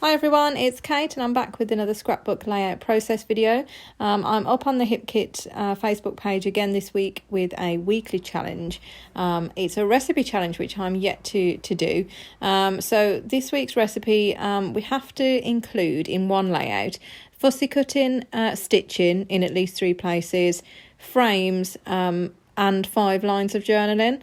Hi everyone, it's Kate and I'm back with another scrapbook layout process video. I'm up on the Hipkit Facebook page again this week with a weekly challenge. It's a recipe challenge which I'm yet to do. So this week's recipe, we have to include in one layout fussy cutting, stitching in at least 3 places, frames, and 5 lines of journaling.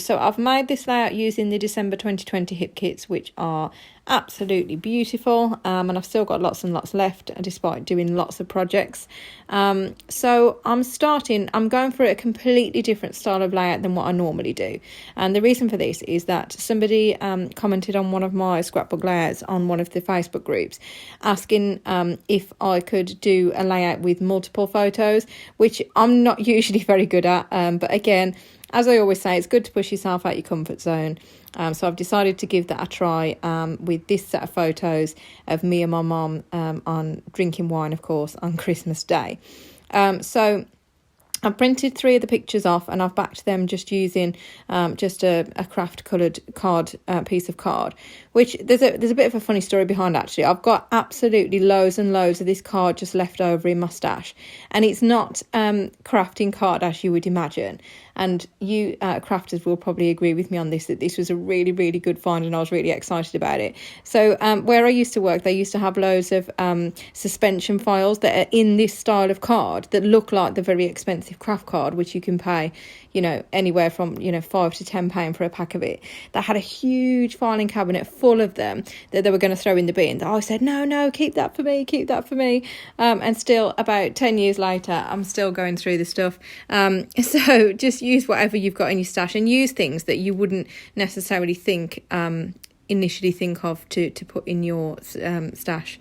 So I've made this layout using the December 2020 Hipkits, which are absolutely beautiful, and I've still got lots and lots left despite doing lots of projects. So I'm going for a completely different style of layout than what I normally do, and the reason for this is that somebody commented on one of my scrapbook layouts on one of the Facebook groups asking if I could do a layout with multiple photos, which I'm not usually very good at, but again, as I always say, it's good to push yourself out your comfort zone. So I've decided to give that a try with this set of photos of me and my mum on drinking wine, of course, on Christmas Day. So I've printed 3 of the pictures off and I've backed them just using just a craft coloured card, piece of card, which there's a bit of a funny story behind actually. I've got absolutely loads and loads of this card just left over in my stash, and it's not crafting card as you would imagine. And you crafters will probably agree with me on this, that this was a really, really good find and I was really excited about it. So where I used to work, they used to have loads of suspension files that are in this style of card that look like the very expensive craft card, which you can pay, anywhere from, £5 to £10 for a pack of it. They had a huge filing cabinet full of them that they were going to throw in the bin. I said, no, keep that for me. And still about 10 years later, I'm still going through the stuff. So just use whatever you've got in your stash and use things that you wouldn't necessarily initially think of to put in your stash.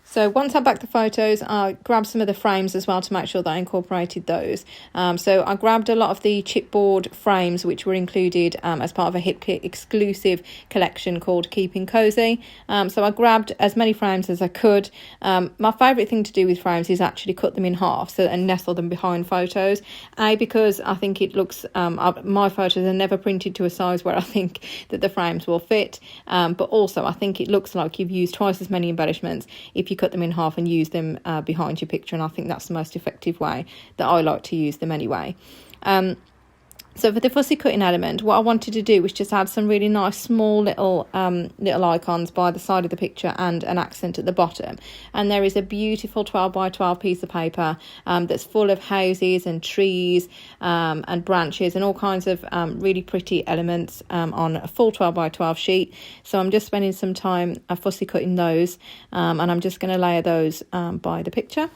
So once I backed the photos, I grabbed some of the frames as well to make sure that I incorporated those. So I grabbed a lot of the chipboard frames which were included as part of a Hipkit exclusive collection called Keeping Cozy. So I grabbed as many frames as I could. My favourite thing to do with frames is actually cut them in half and nestle them behind photos. Because I think it looks, my photos are never printed to a size where I think that the frames will fit. But also I think it looks like you've used twice as many embellishments if you cut them in half and use them behind your picture, and I think that's the most effective way that I like to use them anyway. So for the fussy cutting element, what I wanted to do was just add some really nice small little icons by the side of the picture and an accent at the bottom. And there is a beautiful 12 by 12 piece of paper that's full of houses and trees and branches and all kinds of really pretty elements on a full 12 by 12 sheet. So I'm just spending some time fussy cutting those, and I'm just going to layer those by the picture.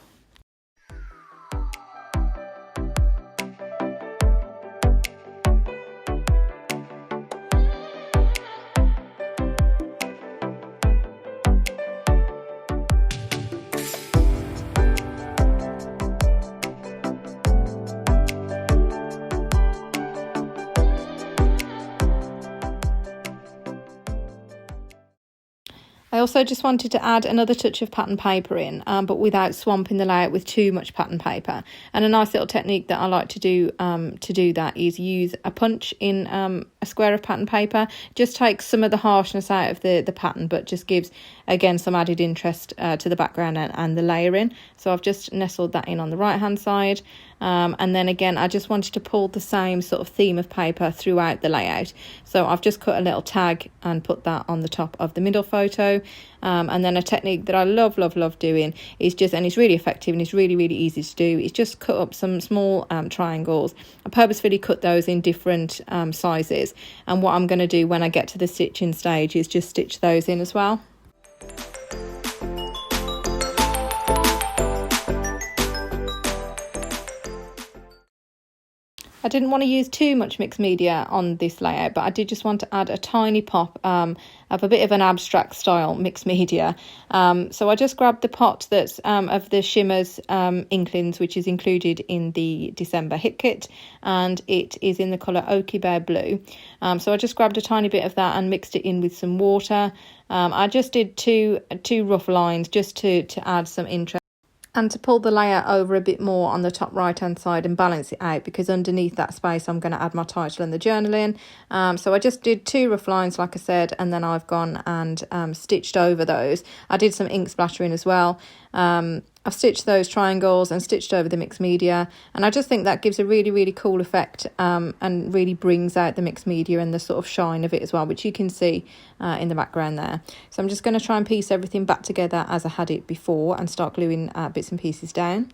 I also just wanted to add another touch of pattern paper in, but without swamping the layout with too much pattern paper. And a nice little technique that I like to do that is use a punch in a square of pattern paper. Just takes some of the harshness out of the pattern, but just gives, again, some added interest to the background and the layering. So I've just nestled that in on the right hand side. And then again, I just wanted to pull the same sort of theme of paper throughout the layout. So I've just cut a little tag and put that on the top of the middle photo. And then a technique that I love doing is and it's really effective and it's really, really easy to do, is just cut up some small triangles. I purposefully cut those in different sizes. And what I'm going to do when I get to the stitching stage is just stitch those in as well. I didn't want to use too much mixed media on this layout, but I did just want to add a tiny pop of a bit of an abstract style mixed media. So I just grabbed the pot that's of the Shimmers Inklings, which is included in the December Hipkit, and it is in the colour Oaky Bear Blue. So I just grabbed a tiny bit of that and mixed it in with some water. I just did two rough lines just to add some interest. and to pull the layout over a bit more on the top right hand side and balance it out, because underneath that space I'm going to add my title and the journal in. So I just did 2 rough lines, like I said, and then I've gone and stitched over those. I did some ink splattering as well. I've stitched those triangles and stitched over the mixed media, and I just think that gives a really cool effect, and really brings out the mixed media and the sort of shine of it as well, which you can see in the background there. So I'm just going to try and piece everything back together as I had it before and start gluing bits and pieces down.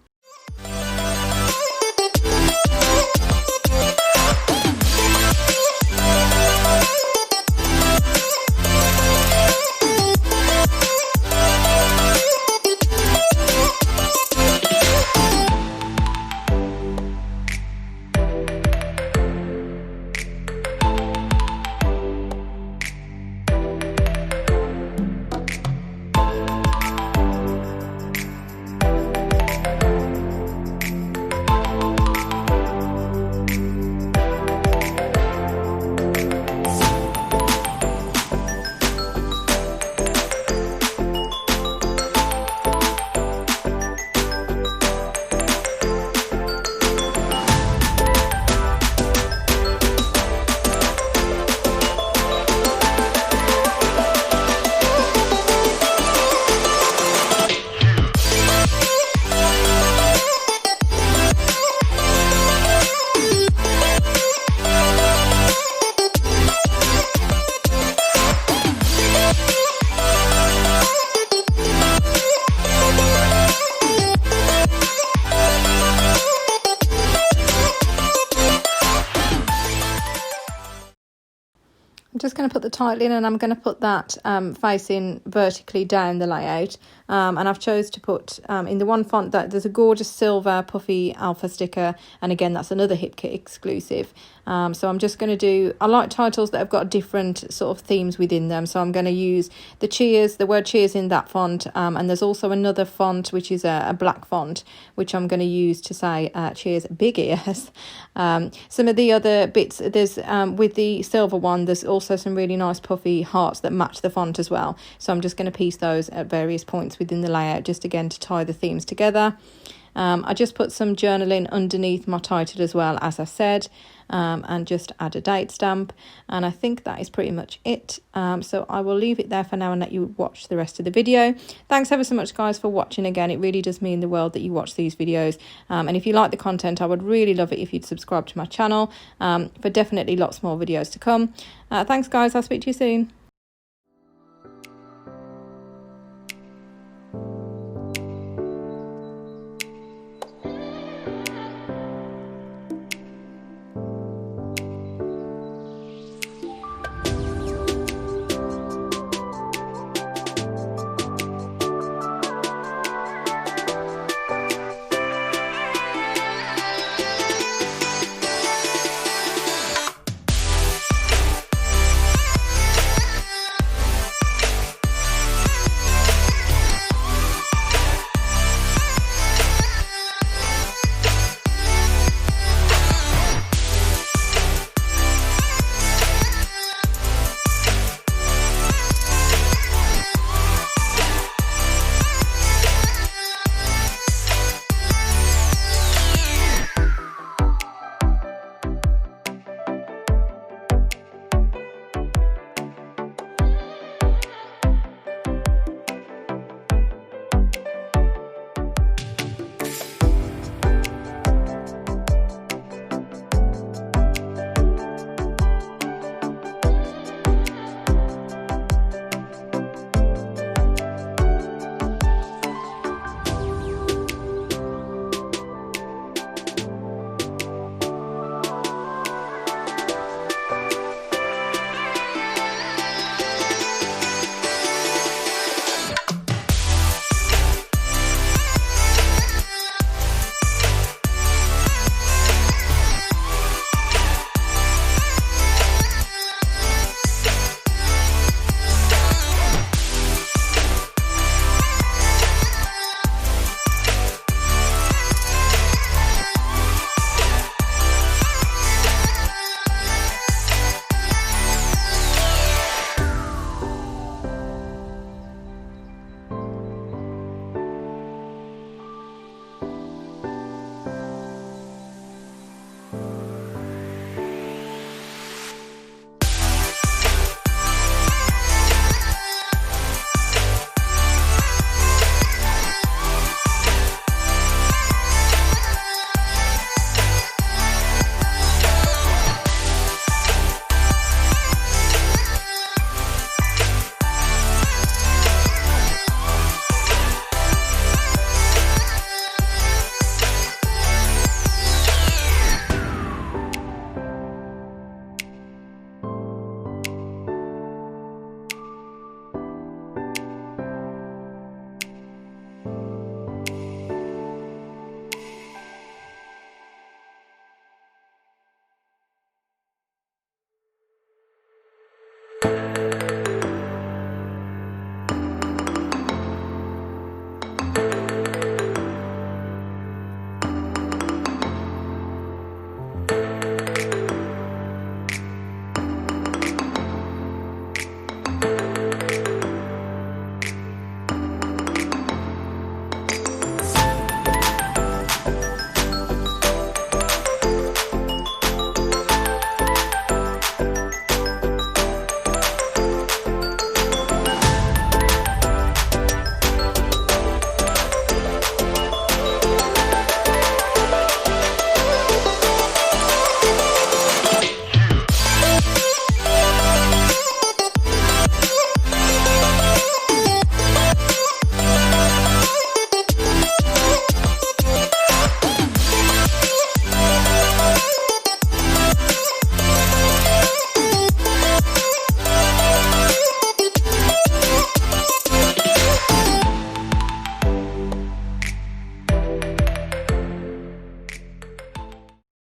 I'm just going to put the title in, and I'm going to put that facing vertically down the layout. And I've chose to put in the one font that there's a gorgeous silver puffy alpha sticker, and again that's another Hipkit exclusive. So I'm just going to do, I like titles that have got different sort of themes within them, so I'm going to use the word cheers in that font, and there's also another font which is a black font which I'm going to use to say cheers big ears. Some of the other bits, there's with the silver one, there's also some really nice puffy hearts that match the font as well, so I'm just going to piece those at various points within the layout, just again to tie the themes together. I just put some journaling underneath my title as well, as I said, and just add a date stamp, and I think that is pretty much it. So I will leave it there for now and let you watch the rest of the video. Thanks ever so much, guys, for watching again. It really does mean the world that you watch these videos, and if you like the content, I would really love it if you'd subscribe to my channel for definitely lots more videos to come. Thanks, guys. I'll speak to you soon.